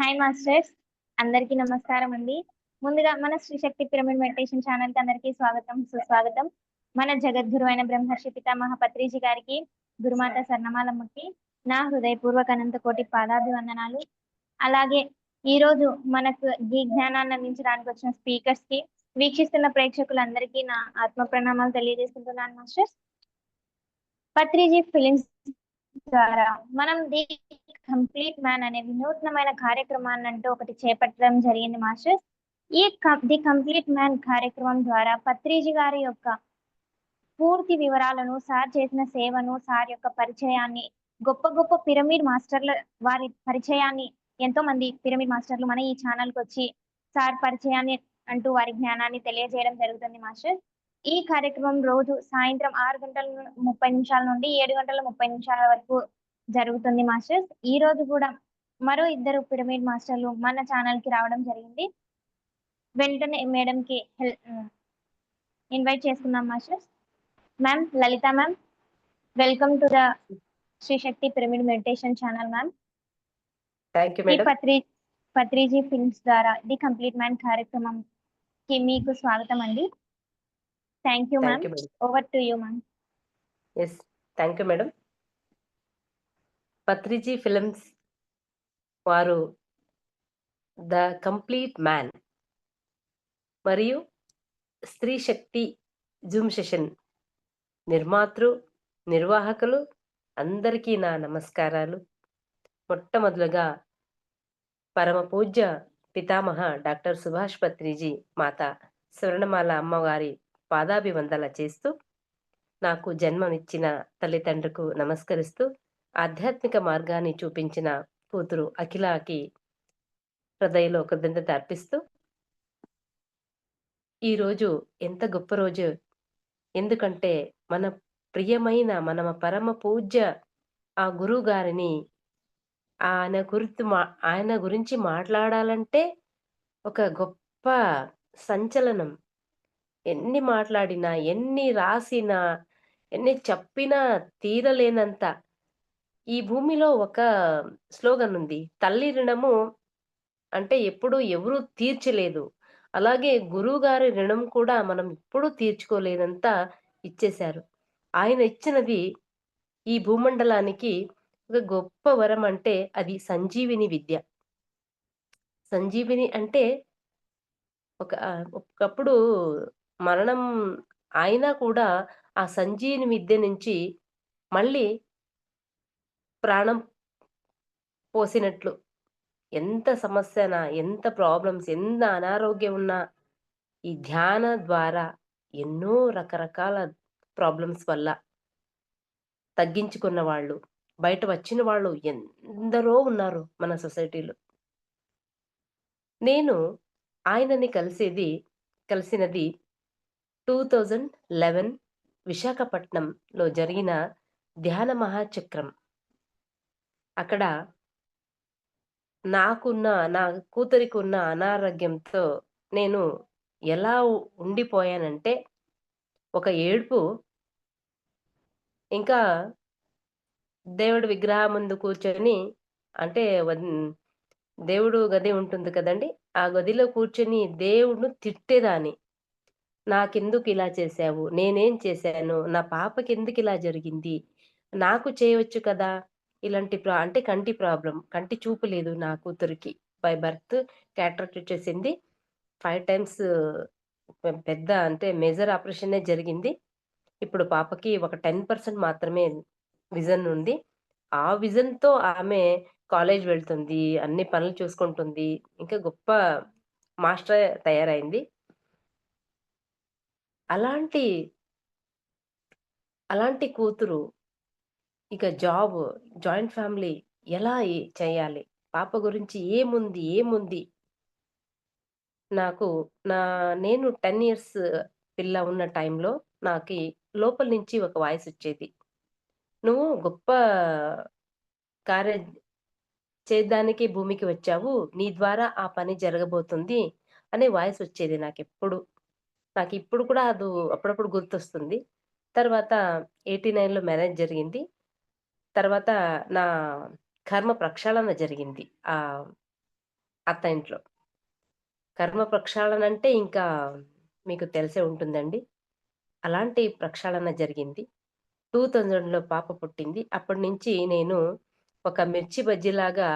Hi masters. అందరికీ నమస్కారం అండి. ముందుగా మన శ్రీ శక్తి పిరమిడ్ మెడిటేషన్ ఛానల్‌కి అందరికీ స్వాగతం, సుస్వాగతం. మన జగద్గురు అయిన బ్రహ్మర్షి పితామహ పత్రిజీ గారికి, గురుమాత సర్ణమాలమ్మకి నా హృదయపూర్వక అనంత కోటి పాదాభివందనాలు. అలాగే ఈరోజు మనకు ఈ జ్ఞానాన్ని అందించడానికి వచ్చిన స్పీకర్స్‌కి, వీక్షిస్తున్న ప్రేక్షకులందరికీ నా ఆత్మ ప్రణామాలు తెలియజేసుకుంటున్నాను మాస్టర్స్. పత్రిజీ ఫిలిమ్స్ ద్వారా మనం ది కంప్లీట్ మ్యాన్ అనే వినూత్నమైన కార్యక్రమాన్నంటూ ఒకటి చేపట్టడం జరిగింది మాస్టర్స్. ది కంప్లీట్ మ్యాన్ కార్యక్రమం ద్వారా పత్రిజీ గారి యొక్క పూర్తి వివరాలను, సార్ చేసిన సేవను, సార్ యొక్క పరిచయాన్ని, గొప్ప గొప్ప పిరమిడ్ మాస్టర్ల వారి పరిచయాన్ని ఎంతో మంది పిరమిడ్ మాస్టర్లు మన ఈ ఛానల్‌కొచ్చి సార్ పరిచయాన్ని అంటూ వారి జ్ఞానాన్ని తెలియజేయడం జరుగుతుంది మాస్టర్స్. ఈ కార్యక్రమం రోజు సాయంత్రం 6:30 నుండి 7:30 వరకు జరుగుతుంది మాస్టర్స్. ఈ రోజు కూడా మరో ఇద్దరు పిరమిడ్ మాస్టర్లు మన ఛానల్‌కి రావడం జరిగింది. వెంటనే మేడంకి ఇన్వైట్ చేసుకున్నాం masters. Ma'am, Lalitha ma'am, welcome to the Shri Shakti pyramid meditation channel ma'am. Thank you ఈ మేడం. పత్రిజీ ఫిల్మ్స్ ద్వారా ది కంప్లీట్ మ్యాన్ కార్యక్రమంకి మీకు స్వాగతం అండి. Thank you ma'am. Over to you ma'am. Yes, thank you madam. Patriji films వారు ద కంప్లీట్ మ్యాన్ మరియు స్త్రీ శక్తి Zoom session నిర్మాతృ నిర్వాహకులు అందరికీ నా నమస్కారాలు. మొట్టమొదలుగా పరమ పూజ్య పితామహ డాక్టర్ సుభాష్ పత్రిజీ మాత స్వర్ణమాల అమ్మవారి పాదాభివందన చేస్తూ, నాకు జన్మనిచ్చిన తల్లిదండ్రులకు నమస్కరిస్తూ, ఆధ్యాత్మిక మార్గాన్ని చూపించిన కూతురు అఖిలకి హృదయంలో కృతజ్ఞత అర్పిస్తూ, ఈరోజు ఎంత గొప్ప రోజు! ఎందుకంటే మన ప్రియమైన మన పరమ పూజ్య ఆ గురువు గారిని ఆయన గురించి మాట్లాడాలంటే ఒక గొప్ప సంచలనం. ఎన్ని మాట్లాడినా, ఎన్ని రాసినా, ఎన్ని చెప్పినా తీరలేనంత. ఈ భూమిలో ఒక స్లోగన్ ఉంది, తల్లి రుణము అంటే ఎప్పుడు ఎవరు తీర్చలేదు. అలాగే గురువుగారి రుణం కూడా మనం ఎప్పుడూ తీర్చుకోలేనంత ఇచ్చేశారు. ఆయన ఇచ్చినది ఈ భూమండలానికి ఒక గొప్ప వరం. అంటే అది సంజీవిని విద్య. సంజీవిని అంటే ఒకప్పుడు మరణం అయినా కూడా ఆ సంజీవిని విద్య నుంచి మళ్ళీ ప్రాణం పోసినట్లు. ఎంత సమస్యనా, ఎంత ప్రాబ్లమ్స్, ఎంత అనారోగ్యం ఉన్నా ఈ ధ్యాన ద్వారా ఎన్నో రకరకాల ప్రాబ్లమ్స్ వల్ల తగ్గించుకున్న వాళ్ళు, బయట వచ్చిన వాళ్ళు ఎందరో ఉన్నారు మన సొసైటీలో. నేను ఆయనని కలిసినది 2011 విశాఖపట్నంలో జరిగిన ధ్యాన మహాచక్రం. అక్కడ నా కూతురికి ఉన్న అనారోగ్యంతో నేను ఎలా ఉండిపోయానంటే, ఒక ఏడుపు, ఇంకా దేవుడి విగ్రహం ముందు కూర్చొని, అంటే దేవుడు గది ఉంటుంది కదండి, ఆ గదిలో కూర్చొని దేవుడిని తిట్టేదాన్ని. నాకెందుకు ఇలా చేశావు? నేనేం చేశాను? నా పాపకెందుకు ఇలా జరిగింది? నాకు చేయొచ్చు కదా! ఇలాంటి అంటే కంటి ప్రాబ్లమ్. కంటి చూపు లేదు నా కూతురికి. బై బర్త్ క్యాటరాక్ట్ వచ్చేసింది. 5 టైమ్స్ పెద్ద అంటే మేజర్ ఆపరేషనే జరిగింది. ఇప్పుడు పాపకి ఒక 10% మాత్రమే విజన్ ఉంది. ఆ విజన్‌తో ఆమె కాలేజ్ వెళ్తుంది. అన్ని పనులు చూసుకుంటుంది. ఇంకా గొప్ప మాస్టరే తయారైంది. అలాంటి కూతురు ఇక జాయింట్ ఫ్యామిలీ ఎలా చేయాలి? పాప గురించి ఏముంది? నాకు నేను 10 ఇయర్స్ పిల్ల ఉన్న టైంలో నాకి లోపల నుంచి ఒక వాయిస్ వచ్చేది. "నువ్వు గొప్ప కార్యం చేద్దానికి భూమికి వచ్చావు. నీ ద్వారా ఆ పని జరగబోతుంది" అనే వాయిస్ వచ్చేది నాకెప్పుడు. నాకిప్పుడు కూడా అప్పుడప్పుడు గుర్తొస్తుంది. తర్వాత 89లో మ్యారేజ్ జరిగింది. తర్వాత నా కర్మ ప్రక్షాళన జరిగింది. అత్త ఇంట్లో. కర్మ ప్రక్షాళన అంటే ఇంకా మీకు తెలిసే ఉంటుందండి. అలాంటి ప్రక్షాళన జరిగింది. 2000లో పాప పుట్టింది. అప్పటినుంచి నేను ఒక మిర్చి బజ్జీలాగా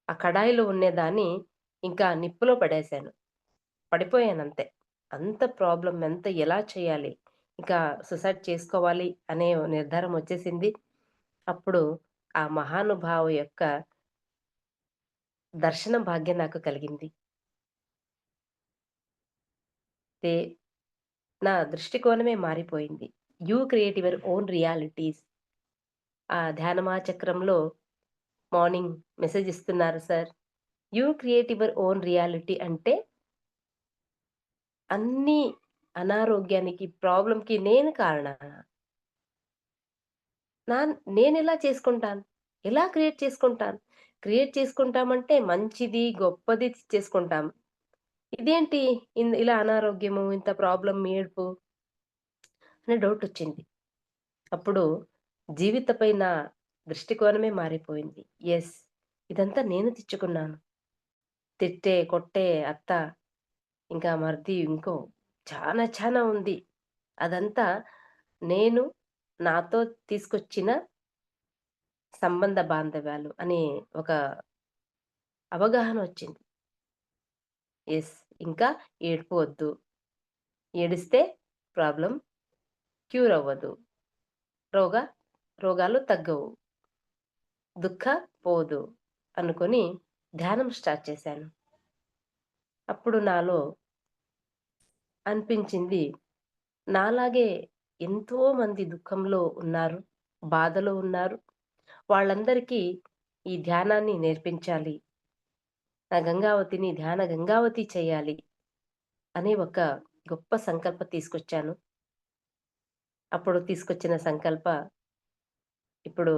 ఆ కడాయిలో ఉండేదాన్ని ఇంకా నిప్పులో పడేశాను. పడిపోయానంతే. అంత ప్రాబ్లమ్ ఎలా చేయాలి? ఇంకా సూసైడ్ చేసుకోవాలి అనే నిర్ధారం వచ్చేసింది. అప్పుడు ఆ మహానుభావు యొక్క దర్శన భాగ్యం నాకు కలిగింది. తే నా దృష్టికోణమే మారిపోయింది. You create your own realities. ఆ ధ్యానమా చక్రంలో మార్నింగ్ మెసేజ్ ఇస్తున్నారు sir. You create your own reality అంటే అన్ని అనారోగ్యానికి, ప్రాబ్లమ్‌కి నేను కారణనా? నేనెలా చేసుకుంటాను? ఎలా క్రియేట్ చేసుకుంటాను? క్రియేట్ చేసుకుంటామంటే మంచిది, గొప్పది చేసుకుంటాం. ఇదేంటి ఇలా అనారోగ్యము, ఇంత ప్రాబ్లమ్, ఏడుపు అనే డౌటొచ్చింది. అప్పుడు జీవితపై నా దృష్టికోణమే మారిపోయింది. యెస్! ఇదంతా నేను తెచ్చుకున్నాను. తిట్టే, కొట్టే అత్త, ఇంకా మరిది చానా చానా ఉంది. అదంతా నేను నాతో తీసుకొచ్చిన సంబంధ బాంధవ్యాలు అనే ఒక అవగాహనొచ్చింది. యెస్! ఇంకా ఏడుపు వద్దు. ఏడిస్తే ప్రాబ్లమ్ క్యూర్ అవ్వదు. రోగ రోగాలు తగ్గవు. దుఃఖ పోదు అనుకోని ధ్యానం స్టార్ట్ చేశాను. అప్పుడు నాలో అనిపించింది, నాలాగే ఎంతో మంది దుఃఖంలో ఉన్నారు, బాధలో ఉన్నారు. వాళ్ళందరికీ ఈ ధ్యానాన్ని నేర్పించాలి. నా గంగావతిని ధ్యాన గంగావతి చేయాలి అనే ఒక గొప్ప సంకల్పం తీసుకొచ్చాను. అప్పుడు తీసుకొచ్చిన సంకల్ప ఇప్పుడు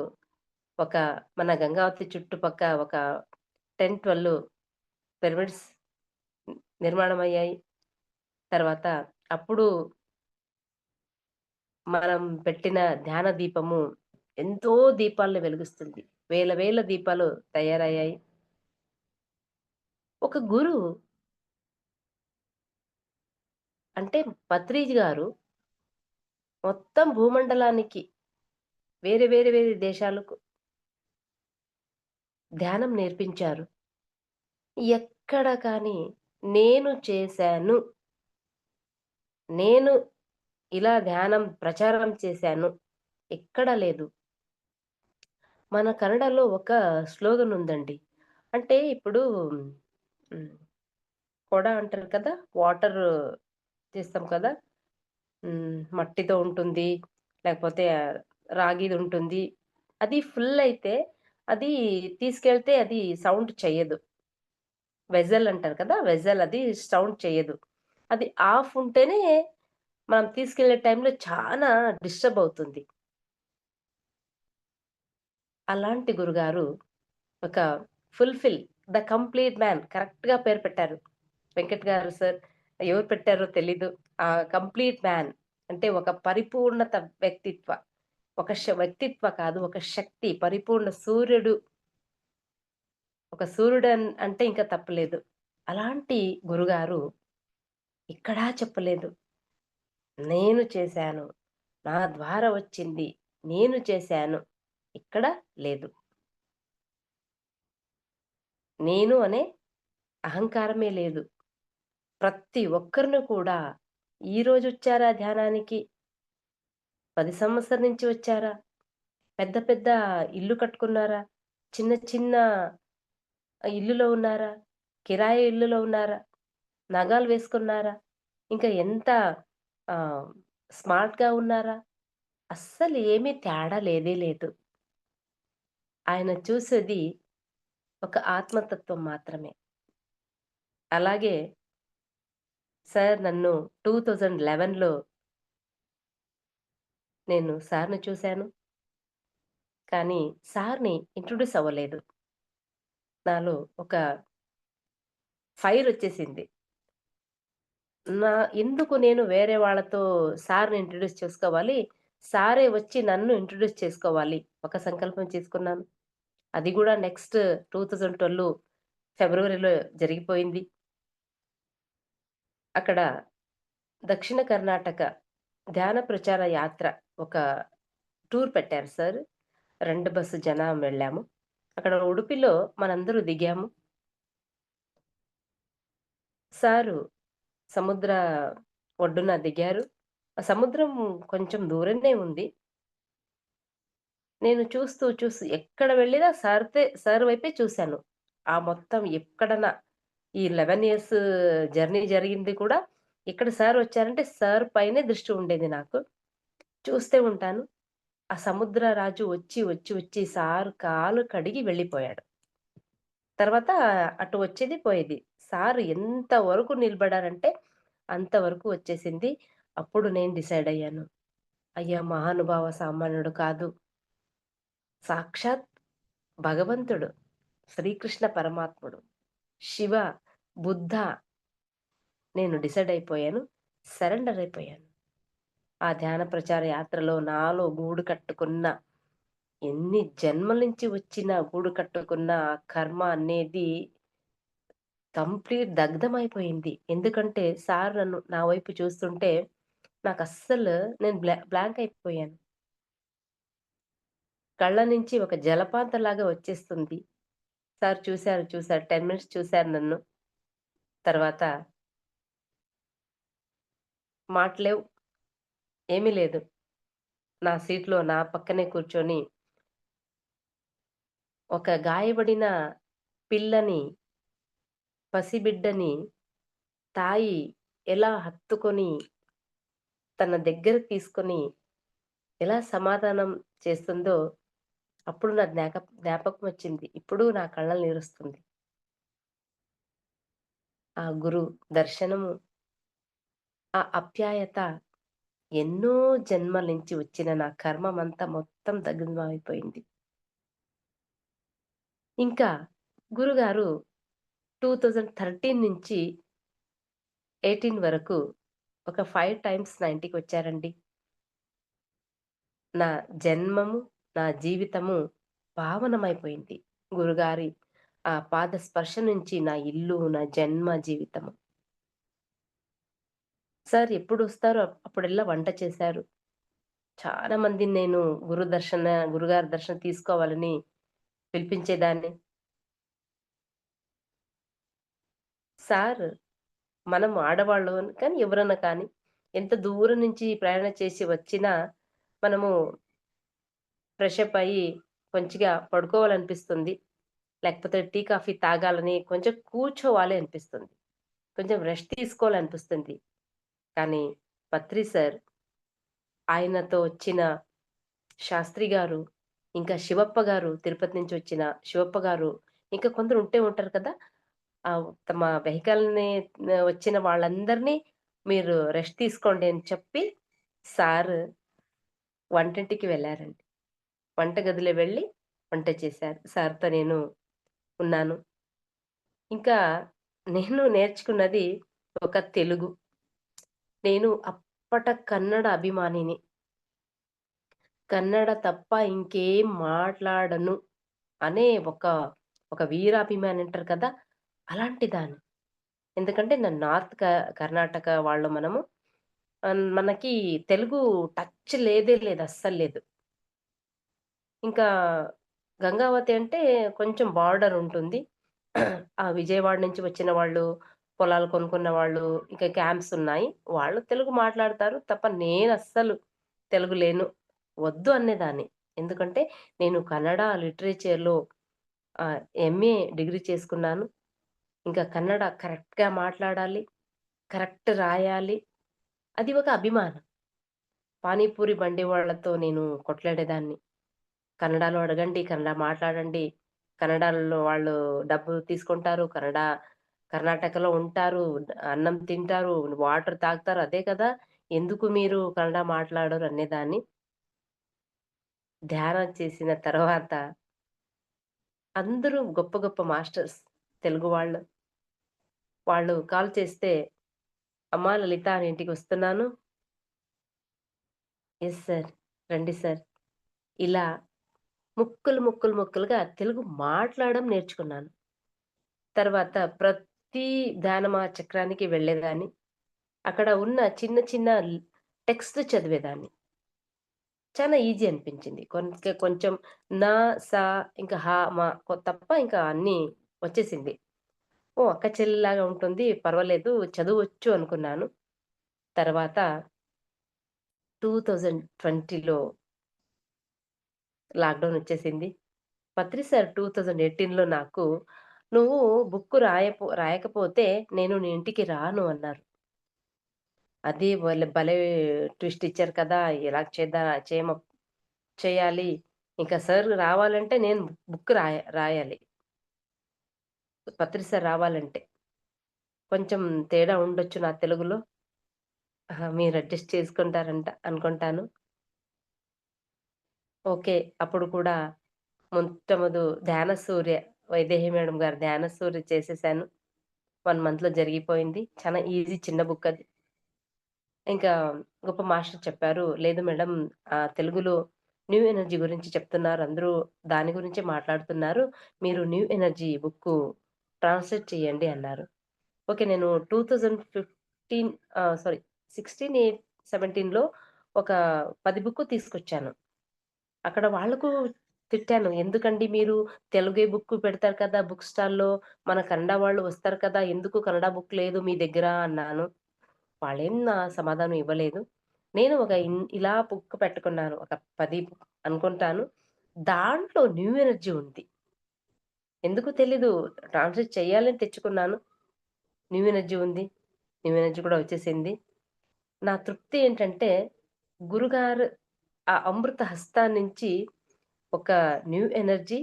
ఒక మన గంగావతి చుట్టుపక్క ఒక 10, 12 పిరమిడ్స్ నిర్మాణమయ్యాయి. తర్వాత అప్పుడు మనం పెట్టిన ధ్యాన దీపము ఎంతో దీపాలను వెలిగిస్తుంది. వేల వేల దీపాలు తయారయ్యాయి. ఒక గురువు అంటే పత్రిజీ గారు మొత్తం భూమండలానికి వేరే దేశాలకు ధ్యానం నేర్పించారు. ఎక్కడ కానీ నేను చేశాను. నేను ఇలా ధ్యానం ప్రచారం చేశాను. ఎక్కడ లేదు. మన కన్నడలో ఒక స్లోగన్ ఉందండి. అంటే ఇప్పుడు హ్మ్. కొడ అంటారు కదా! వాటర్ చేస్తాం కదా! మట్టితో ఉంటుంది. లేకపోతే రాగిదుంటుంది. అది ఫుల్ అయితే అది తీసుకెళ్తే అది సౌండ్ చెయ్యదు. వెసెల్ అంటారు కదా! వెసెల్ అది సౌండ్ చెయ్యదు. అది ఆఫ్ ఉంటేనే మనం తీసుకెళ్ళే టైంలో చానా డిస్టర్బ్ అవుతుంది. అలాంటి గురుగారు ఒక ఫుల్‌ఫిల్ ద కంప్లీట్ మ్యాన్ కరెక్ట్‌గా పేరు పెట్టారు. వెంకట్ గారు సార్ ఎవరు పెట్టారో తెలీదు. ఆ కంప్లీట్ మ్యాన్ అంటే ఒక పరిపూర్ణత వ్యక్తిత్వ. ఒక వ్యక్తిత్వ కాదు, ఒక శక్తి పరిపూర్ణ సూర్యుడు. ఒక సూర్యుడు అంటే ఇంకా తప్పులేదు. అలాంటి గురుగారు ఎక్కడా చెప్పలేదు. నేను చేశాను. నా ద్వారా వచ్చింది. నేను చేశాను. ఇక్కడ లేదు. నేను అనే అహంకారమే లేదు. ప్రతి ఒక్కరిని కూడా ఈరోజొచ్చారా ధ్యానానికి? 10 సంవత్సరాల నుంచి వచ్చారా? పెద్ద పెద్ద ఇల్లు కట్టుకున్నారా? చిన్న చిన్న ఇల్లులో ఉన్నారా? కిరాయి ఇల్లులో ఉన్నారా? నగాలు వేసుకున్నారా? ఇంకా ఎంత ఆహ్, స్మార్ట్‌గా ఉన్నారా? అస్సలు ఏమీ తేడా లేదే లేదు. ఆయన చూసేది ఒక ఆత్మతత్వం మాత్రమే. అలాగే సార్ నన్ను 2011లో నేను సార్‌ని చూసాను. కానీ సార్‌ని ఇంట్రొడ్యూస్ అవ్వలేదు. నాలో ఒక ఫైరొచ్చేసింది. నా ఎందుకు నేను వేరే వాళ్ళతో సార్‌ని ఇంట్రొడ్యూస్ చేసుకోవాలి. సారే వచ్చి నన్ను ఇంట్రొడ్యూస్ చేసుకోవాలి. ఒక సంకల్పం చేసుకున్నాను. అది గూడా నెక్స్ట్ 2012 ఫిబ్రవరిలో జరిగిపోయింది. అక్కడ దక్షిణ కర్ణాటక ధ్యాన ప్రచార యాత్ర ఒక టూర్ పెట్టారు సార్. 2 బస్సు జనం వెళ్ళాము. అక్కడ ఉడుపిలో మనందరూ దిగాము. సారు సముద్ర ఒడ్డున దిగారు. ఆ సముద్రం కొంచెం దూరంనే ఉంది. నేను చూస్తూ ఎక్కడ వెళ్ళినా సార్ వైపే చూసాను. ఆ మొత్తం ఎక్కడన్నా ఈ 11 ఇయర్స్ జర్నీ జరిగింది కూడా ఇక్కడ సార్ వచ్చారంటే సార్ పైనే దృష్టి ఉండేది నాకు. చూస్తే ఉంటాను. ఆ సముద్ర రాజు వచ్చి సార్ కాలు కడిగి వెళ్ళిపోయాడు. తర్వాత అటు వచ్చేది, పోయేది. సార్ ఎంత వరకు నిలబడారంటే అంతవరకు వచ్చేసింది. అప్పుడు నేను డిసైడ్ అయ్యాను. అయ్యా! మహానుభావ సామాన్యుడు కాదు. సాక్షాత్ భగవంతుడు, శ్రీకృష్ణ పరమాత్ముడు, శివ, బుద్ధ. నేను డిసైడ్ అయిపోయాను. సరెండర్ అయిపోయాను. ఆ ధ్యాన ప్రచార యాత్రలో నాలో గూడు కట్టుకున్న ఎన్ని జన్మల నుంచి వచ్చిన గూడు కట్టుకున్న ఆ కర్మ అనేది కంప్లీట్ దగ్ధమైపోయింది. ఎందుకంటే సార్ నా వైపు చూస్తుంటే నాకస్సలు నేను బ్లాంక్ అయిపోయాను. కళ్ళ నుంచి ఒక జలపాతంలాగా వచ్చేస్తుంది. సార్ చూసారు. 10 మినిట్స్ చూసారు నన్ను. తర్వాత మాటలేవు. ఏమీ లేదు. నా సీట్‌లో నా పక్కనే కూర్చొని ఒక గాయపడిన పిల్లని, పసిబిడ్డని తాయి ఎలా హత్తుకొని తన దగ్గరకు తీసుకొని ఎలా సమాధానం చేస్తుందో అప్పుడు నా జ్ఞాపకం వచ్చింది. ఇప్పుడు నా కళ్ళలో నీరొస్తుంది. ఆ గురు దర్శనము, ఆ ఆప్యాయత ఎన్నో జన్మల నుంచి వచ్చిన నా కర్మమంతా మొత్తం దగ్ధమైపోయింది. ఇంకా గురుగారు 2013 నుంచి 18 వరకు ఒక 5 టైమ్స్ నా ఇంటికొచ్చారండి. నా జన్మము, నా జీవితము పావనమైపోయింది. గురుగారి ఆ పాద స్పర్శ నుంచి నా ఇల్లు, నా జన్మ జీవితము. సార్ ఎప్పుడొస్తారో అప్పుడెల్లా వంట చేశారు. చాలా మందిని నేను గురుగారి దర్శనం తీసుకోవాలని పిలిపించేదాన్ని. సార్ మనం ఆడవాళ్ళం కానీ ఎవరన్నా కానీ ఎంత దూరం నుంచి ప్రయాణం చేసి వచ్చినా మనము ఫ్రెషప్ అయ్యి కొంచిగా పడుకోవాలనిపిస్తుంది. లేకపోతే టీ, కాఫీ తాగాలని కొంచెం కూర్చోవాలి అనిపిస్తుంది. కొంచెం రెస్ట్ తీసుకోవాలనిపిస్తుంది. కానీ పత్రి సార్, ఆయనతో వచ్చిన శాస్త్రి గారు, ఇంకా శివప్ప గారు, తిరుపతి నుంచి వచ్చిన శివప్ప గారు, ఇంకా కొందరు ఉంటారు కదా! తమ వెహికల్‌ని వచ్చిన వాళ్ళందరినీ మీరు రెస్ట్ తీసుకోండి అని చెప్పి సారు వంటింటికి వెళ్లారండి. వంటగదిలో వెళ్లి వంట చేశారు. సార్‌తో నేను ఉన్నాను. ఇంకా నేను నేర్చుకున్నది ఒక తెలుగు. నేను అప్పట కన్నడ అభిమానిని. కన్నడ తప్ప ఇంకేం మాట్లాడను అనే ఒక వీరాభిమాని అంటారు కదా! అలాంటి దాన్ని. ఎందుకంటే నేను కర్ణాటక వాళ్ళు మనము. మనకి తెలుగు టచ్ లేదు. అస్సలు లేదు. ఇంకా గంగావతి అంటే కొంచెం బార్డర్ ఉంటుంది. ఆ విజయవాడ నుంచి వచ్చిన వాళ్ళు, పొలాలు కొనుక్కున్న వాళ్ళు, ఇంకా క్యాంప్స్ ఉన్నాయి. వాళ్ళు తెలుగు మాట్లాడతారు తప్ప నేనస్సలు తెలుగు లేను. వద్దు అనేదాన్ని. ఎందుకంటే నేను కన్నడ లిటరేచర్‌లో ఎంఏ డిగ్రీ చేసుకున్నాను. ఇంకా కన్నడ కరెక్ట్‌గా మాట్లాడాలి. కరెక్ట్ రాయాలి. అది ఒక అభిమానం. పానీపూరి బండి వాళ్ళతో నేను కొట్లాడేదాన్ని. కన్నడలో అడగండి, కన్నడ మాట్లాడండి. కన్నడలో వాళ్ళు డబ్బులు తీసుకుంటారు. కర్ణాటకలో ఉంటారు. అన్నం తింటారు. వాటర్ తాగుతారు. అదే కదా! ఎందుకు మీరు కన్నడ మాట్లాడరు అనేదాన్ని. ధ్యానం చేసిన తర్వాత అందరూ గొప్ప గొప్ప మాస్టర్స్ తెలుగు వాళ్ళు. వాళ్ళు కాల్ చేస్తే, "అమ్మా లలిత నేను ఇంటికొస్తున్నాను." "Yes sir. రండి సార్." ఇలా ముక్కలుగా తెలుగు మాట్లాడడం నేర్చుకున్నాను. తర్వాత ప్రతి ధ్యానమా చక్రానికి వెళ్ళేదాన్ని. అక్కడ ఉన్న చిన్న చిన్న టెక్స్ట్ చదివేదాన్ని. చాలా ఈజీ అనిపించింది. కొంచెం నా, సా ఇంకా హ, మ తప్ప ఇంకా అన్నీ వచ్చేసింది. ఓహ్! అక్క చెల్లిలాగా ఉంటుంది. పర్వాలేదు చదవచ్చు అనుకున్నాను. తర్వాత 2020లో లాక్‌డౌన్ వచ్చేసింది. పత్రి సార్ 2018లో నాకు "నువ్వు బుక్ రాయకపోతే నేను నీ ఇంటికి రాను" అన్నారు. అది భలే ట్విస్ట్ ఇచ్చారు కదా! ఎలా చేయాలి. ఇంకా సార్ రావాలంటే నేను బుక్ రాయాలి. పత్రి సార్ రావాలంటే. కొంచెం తేడా ఉండొచ్చు నా తెలుగులో. మీరు అడ్జస్ట్ చేసుకుంటారంట అనుకుంటాను. ఓకే. అప్పుడు కూడా మొట్టమొదలు 'ధ్యాన సూర్య' వైదేహి మేడం గారి 'ధ్యాన సూర్య' చేసేసాను. 1 మంత్‌లో జరిగిపోయింది. చాలా ఈజీ చిన్న బుక్ అది. ఇంకా గొప్ప మాస్టర్ చెప్పారు, "లేదు మేడం తెలుగులో న్యూ ఎనర్జీ గురించి చెప్తున్నారు. అందరూ దాని గురించే మాట్లాడుతున్నారు. మీరు న్యూ ఎనర్జీ బుక్కు ట్రాన్స్‌లేట్ చేయండి" అన్నారు. ఓకే. నేను 2015 సారీ 16, 17లో ఒక 10 బుక్కు తీసుకొచ్చాను. అక్కడ వాళ్ళకు తిట్టాను. ఎందుకండి మీరు తెలుగే బుక్ పెడతారు కదా! బుక్ స్టాల్‌లో. మన కన్నడ వాళ్ళు వస్తారు కదా! ఎందుకు కన్నడ బుక్ లేదు మీ దగ్గర అన్నాను. వాళ్ళేం సమాధానం ఇవ్వలేదు. నేను ఒక ఇలా బుక్ పెట్టుకున్నాను. ఒక 10 అనుకుంటాను. దాంట్లో న్యూ ఎనర్జీ ఉంది. ఎందుకో తెలీదు. ట్రాన్స్‌లేట్ చేయాలని తెచ్చుకున్నాను. న్యూ ఎనర్జీ ఉంది. న్యూ ఎనర్జీ కూడా వచ్చేసింది. నా తృప్తి ఏంటంటే గురుగారు ఆ అమృత హస్తాన్నించి ఒక న్యూ ఎనర్జీ,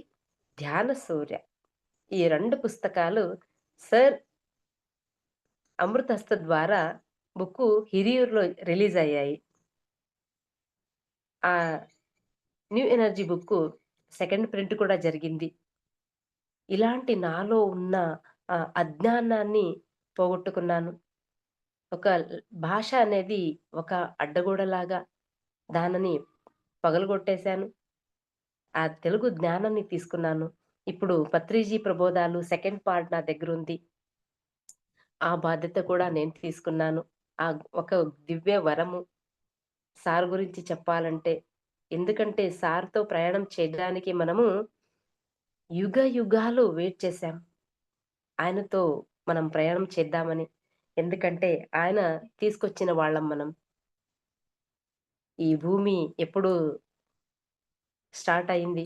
ధ్యాన సూర్య ఈ 2 పుస్తకాలు సార్ అమృతహస్త ద్వారా బుక్కు హిరియూర్‌లో రిలీజ్ అయ్యాయి. ఆ new energy book second print కూడా జరిగింది. ఇలాంటి నాలో ఉన్న అజ్ఞానాన్ని పోగొట్టుకున్నాను. ఒక భాష అనేది ఒక అడ్డగోడలాగా దానిని పగలగొట్టేశాను. ఆ తెలుగు జ్ఞానాన్ని తీసుకున్నాను. ఇప్పుడు 'పత్రిజీ ప్రబోధాలు' సెకండ్ పార్ట్ నా దగ్గరుంది. ఆ బాధ్యత కూడా నేను తీసుకున్నాను. ఒక దివ్య వరము సార్ గురించి చెప్పాలంటే. ఎందుకంటే సార్‌తో ప్రయాణం చేయడానికి మనము యుగాలు వెయిట్ చేశాం. ఆయనతో మనం ప్రయాణం చేద్దామని. ఎందుకంటే ఆయన తీసుకొచ్చిన వాళ్ళం మనం. ఈ భూమి ఎప్పుడు స్టార్ట్ అయింది.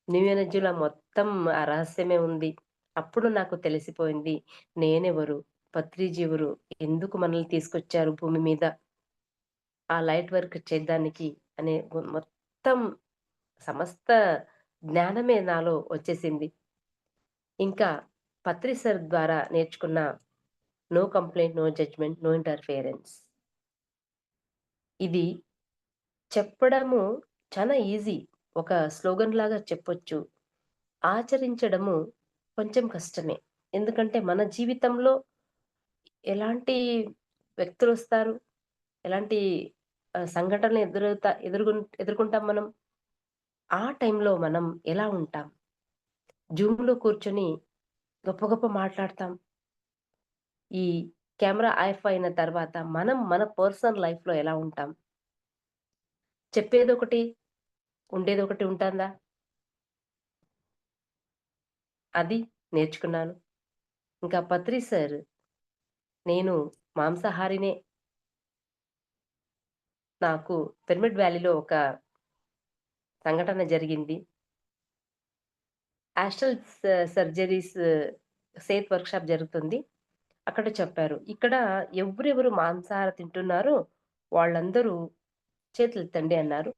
న్యూ ఎనర్జీలో మొత్తం ఆ రహస్యమే ఉంది. అప్పుడు నాకు తెలిసిపోయింది. నేనెవరు? పత్రిజీ ఎవరు? ఎందుకు మనల్ని తీసుకొచ్చారు భూమి మీద? ఆ లైట్ వర్క్ చేద్దానికి అనే మొత్తం సమస్త జ్ఞానమే నాలో వచ్చేసింది. ఇంకా పత్రి సార్ ద్వారా నేర్చుకున్న no complaint, no judgment, no interference. ఇది చెప్పడము చాలా ఈజీ. ఒక స్లోగన్‌లాగా చెప్పొచ్చు. ఆచరించడము కొంచెం కష్టమే. ఎందుకంటే మన జీవితంలో ఎలాంటి వ్యక్తులొస్తారు? ఎలాంటి సంఘటనలు ఎదుర్కొంటాం మనం? ఆ టైంలో మనం ఎలా ఉంటాం? జూమ్‌లో కూర్చొని గొప్ప గొప్ప మాట్లాడతాం. ఈ కెమెరా ఆఫ్ అయిన తర్వాత మనం మన పర్సనల్ లైఫ్‌లో ఎలా ఉంటాం? చెప్పేదొకటి, ఉండేదొకటి ఉంటందా? అది నేర్చుకున్నాను. ఇంకా పత్రి సార్ నేను మాంసాహారినే. నాకు పిరమిడ్ వ్యాలీలో ఒక సంఘటన జరిగింది. యాస్ట్రల్ సర్జరీస్ సేత్ వర్క్‌షాప్ జరుగుతుంది. అక్కడ చెప్పారు. ఇక్కడ ఎవరెవరు మాంసాహారం తింటున్నారో వాళ్ళందరూ చేతులెత్తండి అన్నారు.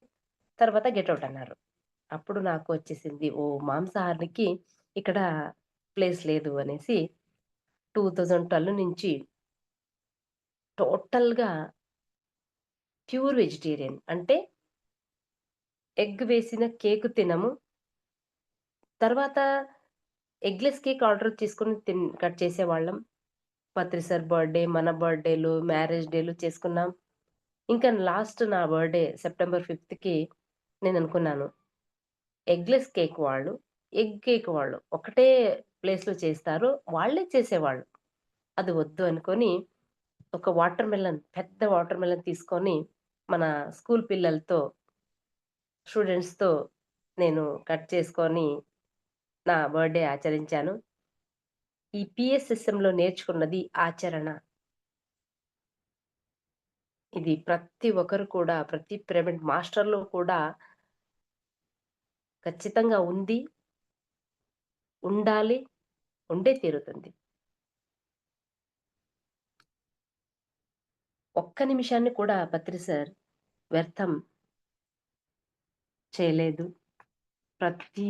తర్వాత గెట్ ఔట్ అన్నారు. అప్పుడు నాకు వచ్చేసింది. ఓహ్! మాంసాహారికి ఇక్కడ ప్లేస్ లేదు అనేసి 2012 నుంచి టోటల్‌గా ప్యూర్ వెజిటేరియన్. అంటే ఎగ్ వేసిన కేక్ తినము. తర్వాత ఎగ్‌లెస్ కేక్ ఆర్డర్ చేసుకొని కట్ చేసేవాళ్ళం. పత్రి సార్ బర్త్‌డే, మన బర్త్‌డేలు, మ్యారేజ్ డేలు చేసుకున్నాం. ఇంకా లాస్ట్ నా బర్త్‌డే సెప్టెంబర్ 5థ్‌కి నేననుకున్నాను. ఎగ్‌లెస్ కేక్ వాళ్ళు ఎగ్గేక వాళ్ళు ఒకటే ప్లేస్‌లో చేస్తారు. వాళ్ళే చేసేవాళ్ళు. అది వద్దు అనుకోని ఒక వాటర్ మెలన్ పెద్ద వాటర్ మెలన్ తీసుకొని మన స్కూల్ పిల్లలతో, స్టూడెంట్స్‌తో నేను కట్ చేసుకొని నా బర్త్‌డే ఆచరించాను. ఈ PSSMలో నేర్చుకున్నది ఆచరణ. ఇది ప్రతి ఒక్కరు కూడా ప్రతి పిరమిడ్ మాస్టర్‌లో కూడా ఖచ్చితంగా ఉంది, ఉండాలి, ఉండే తీరుతుంది. ఒక్క నిమిషాన్ని కూడా పత్రి సార్ వ్యర్థం చేయలేదు. ప్రతి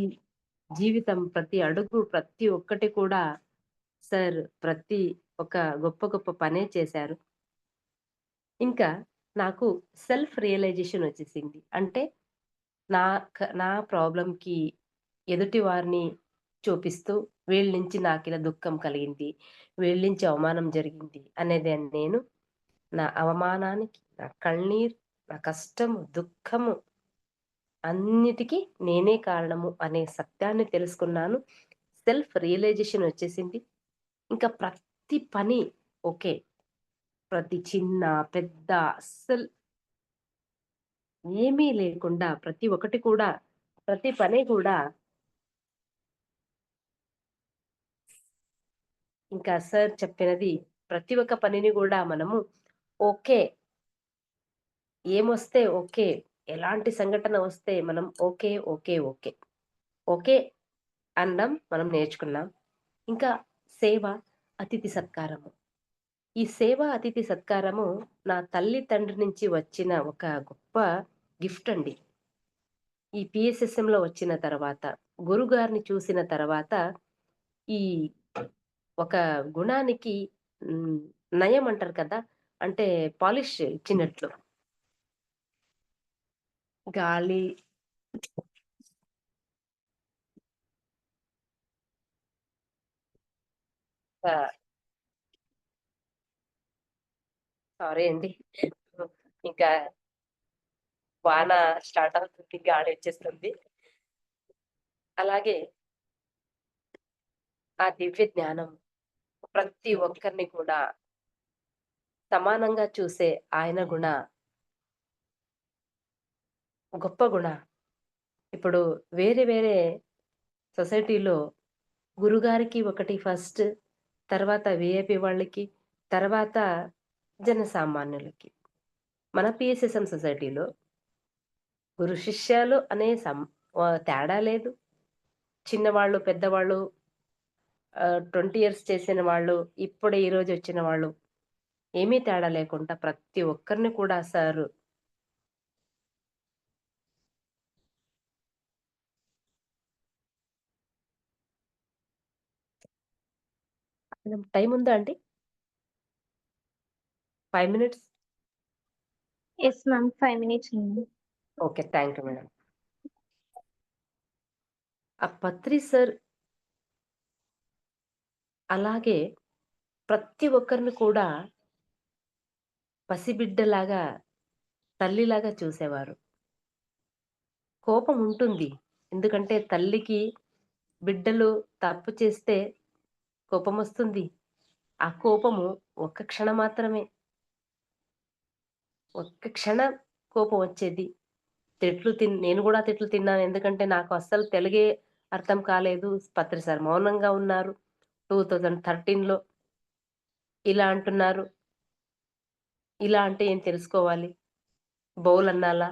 జీవితం, ప్రతి అడుగు, ప్రతి ఒక్కటి కూడా సార్ ప్రతి ఒక గొప్ప గొప్ప పనే చేశారు. ఇంకా నాకు సెల్ఫ్ రియలైజేషన్ వచ్చేసింది. అంటే నా ప్రాబ్లమ్‌కి ఎదుటి వారిని చూపిస్తూ వీళ్ళ నుంచి నాకిలా దుఃఖం కలిగింది. వీళ్ళ నుంచి అవమానం జరిగింది అనేది నేను నా అవమానానికి, నా కన్నీరు, నా కష్టము, దుఃఖము అన్నిటికి నేనే కారణము అనే సత్యాన్ని తెలుసుకున్నాను. సెల్ఫ్ రియలైజేషన్ వచ్చేసింది. ఇంకా ప్రతి పని ఓకే. ప్రతి చిన్న, పెద్ద అస్సలు ఏమీ లేకుండా ప్రతి ఒక్కటి కూడా ప్రతి పని కూడా ఇంకా సార్ చెప్పినది ప్రతి ఒక్క పనిని గూడా మనము ఓకే. ఏమొస్తే ఓకే. ఎలాంటి సంఘటన వస్తే మనం ఓకే. ఓకే. ఓకే. ఓకే అనడం మనం నేర్చుకున్నాం. ఇంకా సేవ, అతిథి సత్కారము. ఈ సేవ, అతిథి సత్కారము నా తల్లి, తండ్రి నుంచి వచ్చిన ఒక గొప్ప గిఫ్ట్ అండి. ఈ PSSMలో వచ్చిన తర్వాత, గురుగారిని చూసిన తర్వాత ఈ ఒక గుణానికి హ్మ్. నయం అంటారు కదా! అంటే పాలిష్ ఇచ్చినట్లు. గాలి ఆహ్, సారీ అండి. ఇంకా వాన స్టార్ట్ అవుతుంది. గాలొచ్చేస్తుంది. అలాగే ఆ దివ్య జ్ఞానం ప్రతి ఒక్కరిని కూడా సమానంగా చూసే ఆయన గొప్ప గుణ. ఇప్పుడు వేరే వేరే సొసైటీలో గురుగారికి ఒకటి ఫస్ట్, తర్వాత వీఐపీ వాళ్ళకి, తర్వాత జనసామాన్యులకి. మన PSSM సొసైటీలో గురు శిష్యాలు అనే తేడా లేదు. చిన్నవాళ్ళు, పెద్దవాళ్ళు 20 ఇయర్స్ చేసిన వాళ్ళు, ఇప్పుడే ఈరోజొచ్చిన వాళ్ళు ఏమీ తేడా లేకుండా ప్రతి ఒక్కరిని కూడా సారు టైమ్ ఉందా అండి? 5 మినిట్స్? Yes ma'am. 5 మినిట్స్ ఉంది. ఓకే. Thank you madam. ఆ పత్రి సార్ అలాగే ప్రతి ఒక్కరిని కూడా పసిబిడ్డలాగా, తల్లిలాగా చూసేవారు. కోపం ఉంటుంది. ఎందుకంటే తల్లికి బిడ్డలు తప్పు చేస్తే కోపమొస్తుంది. ఆ కోపము ఒక్క క్షణం మాత్రమే. ఒక్క క్షణం కోపం వచ్చేది. నేను గూడా తిట్లు తిన్నాను. ఎందుకంటే నాకు అస్సలు తెలుగే అర్థం కాలేదు. పత్రి సార్ మౌనంగా ఉన్నారు. 2013లో ఇలా అంటున్నారు. ఇలా అంటే ఏం తెలుసుకోవాలి? బౌల్ అన్నాలా?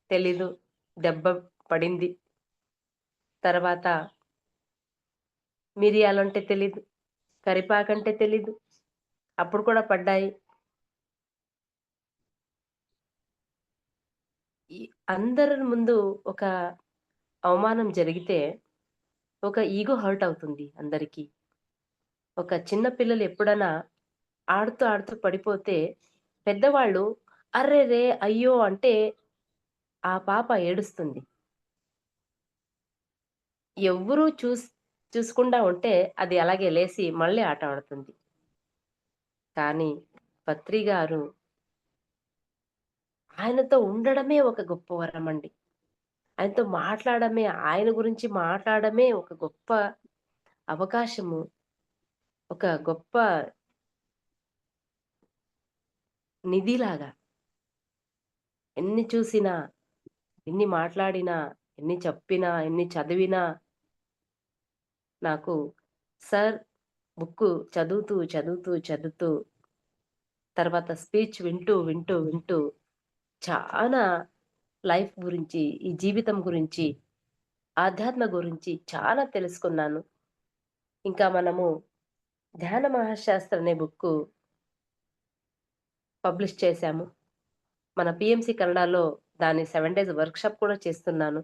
తెలీదు. దెబ్బ పడింది. తర్వాత మిరియాలంటే తెలీదు. కరిపాకంటే తెలీదు. అప్పుడు కూడా పడ్డాయి. ఈ అందరి ముందు ఒక అవమానం జరిగితే ఒక ఇగో హర్ట్ అవుతుంది అందరికి. ఒక చిన్న పిల్లలు ఎప్పుడైనా ఆడుతూ, ఆడుతూ పడిపోతే పెద్దవాళ్ళు అర్రెరే! అయ్యో! అంటే ఆ పాప ఏడుస్తుంది. ఎవ్వరు చూసుకుండా ఉంటే అది అలాగే లేసి మళ్ళీ ఆట ఆడుతుంది. కానీ పత్రి గారు ఆయనతో ఉండడమే ఒక గొప్ప వరమండి. ఆయనతో మాట్లాడమే, ఆయన గురించి మాట్లాడమే ఒక గొప్ప అవకాశము. ఒక గొప్ప నిధిలాగా. ఎన్ని చూసినా, ఎన్ని మాట్లాడినా, ఎన్ని చెప్పినా, ఎన్ని చదివినా నాకు సార్ బుక్కు చదువుతూ తర్వాత స్పీచ్ వింటూ చానా లైఫ్ గురించి, ఈ జీవితం గురించి, ఆధ్యాత్మ గురించి చాలా తెలుసుకున్నాను. ఇంకా మనము 'ధ్యాన మహాశాస్త్ర' అనే బుక్కు పబ్లిష్ చేశాము. మన పీఎంసీ కన్నడలో దాని 7 డేస్ వర్క్‌షాప్ కూడా చేస్తున్నాను.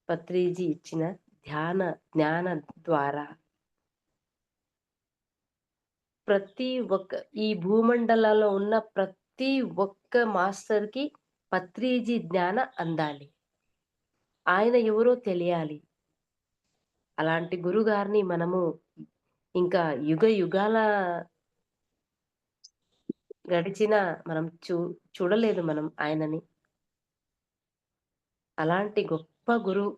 పత్రిజీ ఇచ్చిన ధ్యాన జ్ఞాన ద్వారా ప్రతి ఒక్క ఈ భూమండలాల్లో ఉన్న ప్రతి ఒక్క మాస్టర్‌కి పత్రిజీ జ్ఞాన అందాలి. ఆయన ఎవరో తెలియాలి. అలాంటి గురుగారిని మనము ఇంకా యుగాల గడిచినా మనం చూడలేదు మనం ఆయనని. అలాంటి గొప్ప గురువు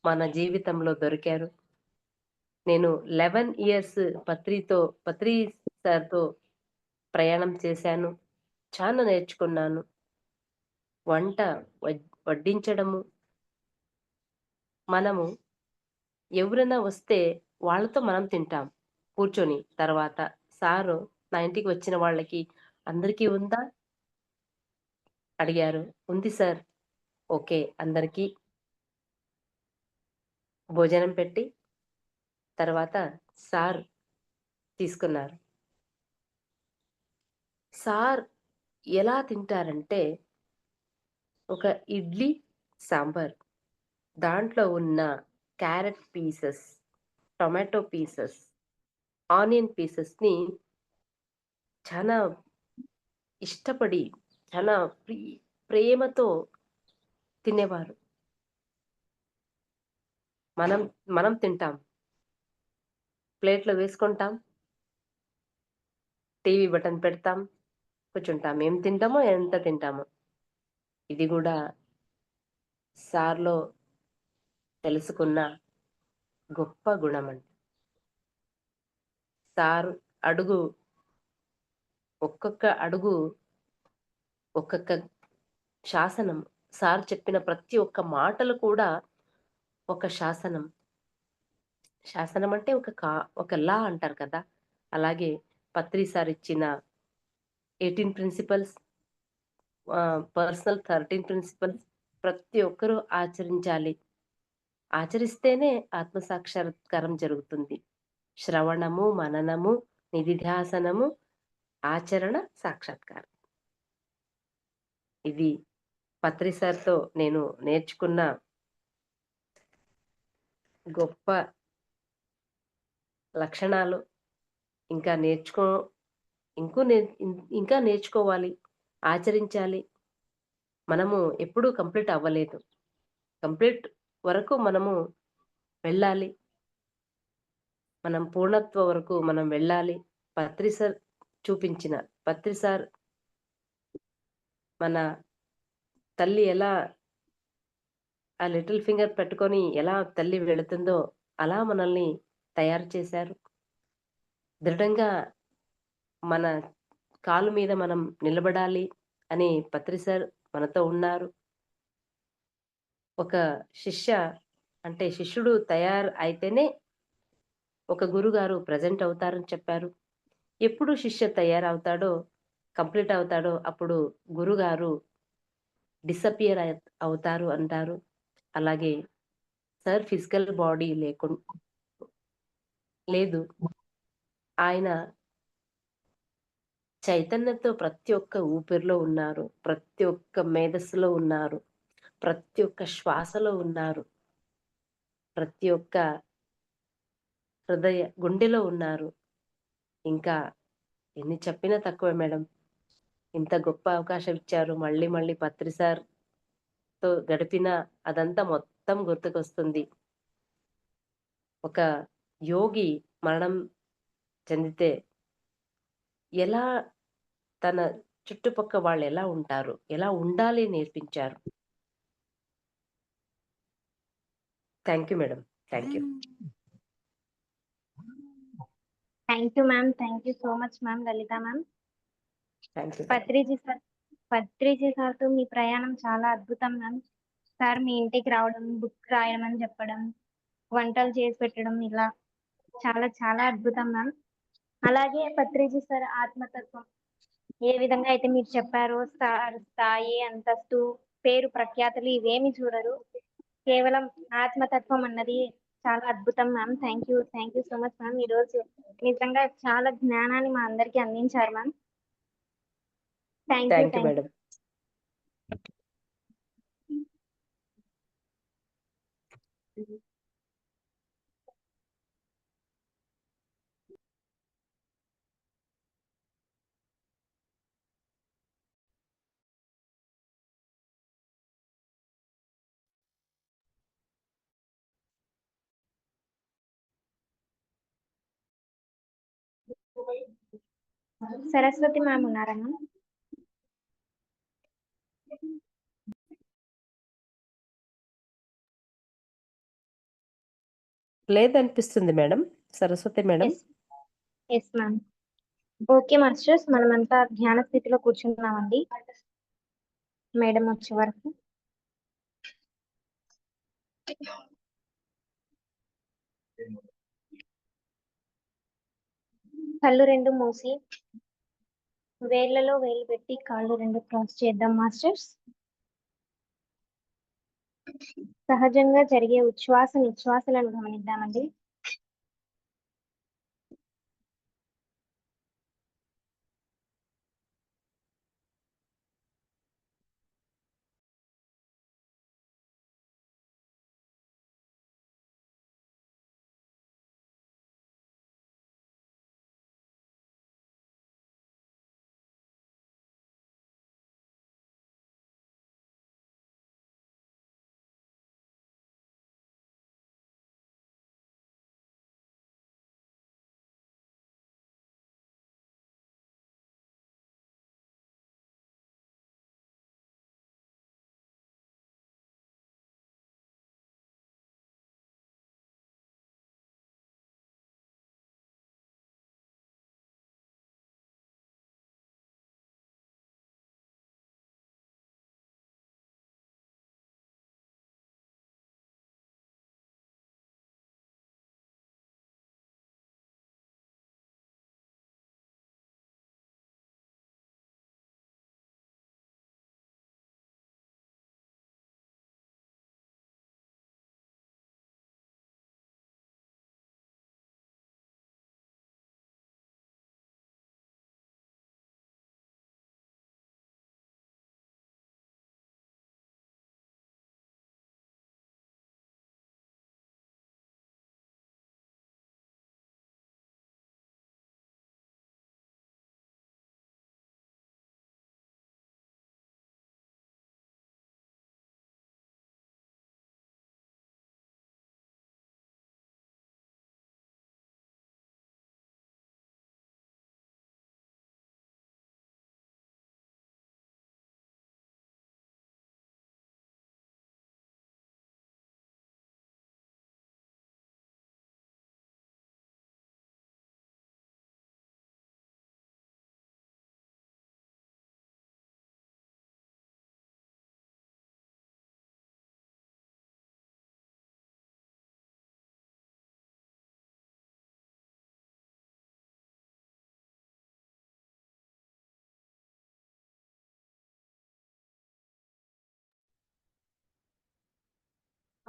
మన జీవితంలో దొరికారు. నేను 11 ఇయర్స్ పత్రి సార్‌తో ప్రయాణం చేశాను. చాలా నేర్చుకున్నాను. వంట వడ్డించడము, మనము ఎవరైనా వస్తే వాళ్ళతో మనం తింటాం కూర్చొని. తర్వాత సారు నా ఇంటికి వచ్చిన వాళ్ళకి "అందరికీ ఉందా?" అడిగారు. "ఉంది సార్." ఓకే. అందరికీ భోజనం పెట్టి తర్వాత సార్ తీసుకున్నారు. సార్ ఎలా తింటారంటే ఒక ఇడ్లీ, సాంబార్ దాంట్లో ఉన్న carrot pieces, tomato pieces, onion పీసెస్‌ని చాలా ఇష్టపడి, చాలా ప్రేమతో తినేవారు. మనం మనం తింటాం. ప్లేట్‌లో వేసుకుంటాం. టీవీ బటన్ పెడతాం. కూర్చుంటాం. ఏం తింటామో, ఎంత తింటామో. ఇది గూడా సార్‌లో తెలుసుకున్న గొప్ప గుణమండి. సార్ అడుగు ఒక్కొక్క అడుగు, ఒక్కొక్క శాసనం. సార్ చెప్పిన ప్రతి ఒక్క మాటలు కూడా ఒక శాసనం. శాసనం అంటే ఒక లా అంటారు కదా! అలాగే పత్రి సార్ ఇచ్చిన 18 ప్రిన్సిపల్స్, పర్సనల్ 13 ప్రిన్సిపల్స్ ప్రతి ఒక్కరూ ఆచరించాలి. ఆచరిస్తేనే ఆత్మ సాక్షాత్కారం జరుగుతుంది. శ్రవణము, మననము, నిధిధ్యాసనము, ఆచరణ, సాక్షాత్కారం. ఇది పత్రి సార్‌తో నేను నేర్చుకున్న గొప్ప లక్షణాలు. ఇంకా నేర్చుకో ఇంకు నే ఇంకా నేర్చుకోవాలి, ఆచరించాలి. మనము ఎప్పుడూ కంప్లీట్ అవ్వలేదు. కంప్లీట్ వరకు మనము వెళ్ళాలి. మనం పూర్ణత్వం వరకు మనం వెళ్ళాలి. పత్రి సార్ చూపించిన పత్రి సార్ మన తల్లి ఎలా ఆ లిటిల్ ఫింగర్ పెట్టుకొని ఎలా తల్లి వెళుతుందో అలా మనల్ని తయారు చేశారు. దృఢంగా మన కాలు మీద మనం నిలబడాలి అని పత్రి సార్ మనతో ఉన్నారు. ఒక శిష్య అంటే శిష్యుడు అయితేనే ఒక గురుగారు ప్రెజెంట్ అవుతారని చెప్పారు. ఎప్పుడు శిష్య తయారవుతాడో, కంప్లీట్ అవుతాడో అప్పుడు గురుగారు డిసపియర్ అవుతారు అంటారు. అలాగే సార్ ఫిజికల్ బాడీ లేదు. ఆయన చైతన్యంతో ప్రతి ఒక్క ఊపిరిలో ఉన్నారు. ప్రతి ఒక్క మేధస్సులో ఉన్నారు. ప్రతి ఒక్క శ్వాసలో ఉన్నారు. ప్రతి ఒక్క గుండెలో ఉన్నారు. ఇంకా ఎన్ని చెప్పినా తక్కువే మేడం. ఇంత గొప్ప అవకాశం ఇచ్చారు. మళ్ళీ మళ్ళీ పత్రి సార్‌తో గడిపిన అదంతా మొత్తం గుర్తుకొస్తుంది. ఒక యోగి మరణం చెందితే ఎలా తన చుట్టుపక్క వాళ్ళెలా ఉంటారు? ఎలా ఉండాలి నేర్పించారు. Thank you madam. Thank you. Thank you ma'am. Thank you so much ma'am Lalitha ma'am. Thank you. Patriji సార్తో మీ ప్రయాణం చాలా అద్భుతం మ్యామ్. సార్ మీ ఇంటికి రావడం, బుక్ రాయడం అని చెప్పడం, వంటలు చేసి పెట్టడం, ఇలా చాలా చాలా అద్భుతం మ్యామ్. అలాగే పత్రిజీ సార్ ఆత్మతత్వం ఏ విధంగా అయితే మీరు చెప్పారో, స్థాయి, అంతస్తు, పేరు, ప్రఖ్యాతులు ఇవేమి చూడరు, కేవలం ఆత్మతత్వం అన్నది చాలా అద్భుతం ma'am. Thank you so much ma'am. ఈరోజు నిజంగా చాలా జ్ఞానాన్ని మా అందరికి అందించారు ma'am. Thank you thank you madam. Saraswati ma'am ఉన్నారా మ్యామ్? లేదనిపిస్తుంది madam. Saraswati madam. Yes ma'am. Okay masters, మనమంతా ధ్యాన స్థితిలో కూర్చున్నామండి మేడం వచ్చే వరకు. కళ్ళు రెండు మూసి వేళ్లలో వేలు పెట్టి కాళ్ళు రెండు క్రాస్ చేద్దాం మాస్టర్స్. సహజంగా జరిగే ఉచ్ఛ్వాస నిశ్వాసలను గమనిద్దామండి.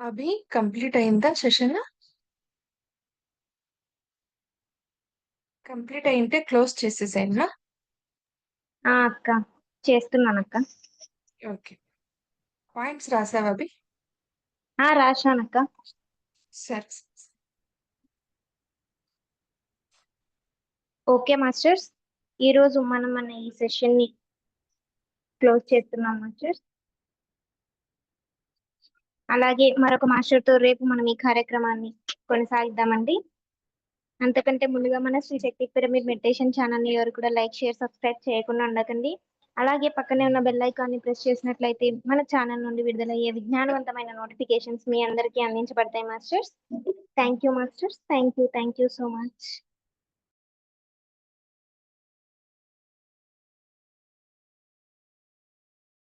అభి కంప్లీట్ అయిందా సెషన్? కంప్లీట్ అయింటే క్లోజ్ చేసేసేనా? అక్క చేస్తున్నాను అక్క. ఓకే. పాయింట్స్ రాసావా అభి? రాశానక్క. సరే. ఓకే మాస్టర్స్, ఈరోజు మనం ఈ సెషన్ ని క్లోజ్ చేస్తున్నాం మాస్టర్స్. అలాగే మరొక మాస్టర్ తో రేపు మనం ఈ కార్యక్రమాన్ని కొనసాగిద్దామండి. అంతకంటే ముందుగా మన Shri Shakti pyramid meditation channel ని ఎవరు కూడా లైక్, షేర్, సబ్స్క్రైబ్ చేయకుండా ఉండకండి. అలాగే పక్కనే ఉన్న బెల్ ఐకాన్ని ప్రెస్ చేసినట్లయితే మన ఛానల్ నుండి విడుదలయ్యే విజ్ఞానవంతమైన నోటిఫికేషన్స్ మీ అందరికీ అందించబడతాయి masters. Thank you masters. Thank you so much.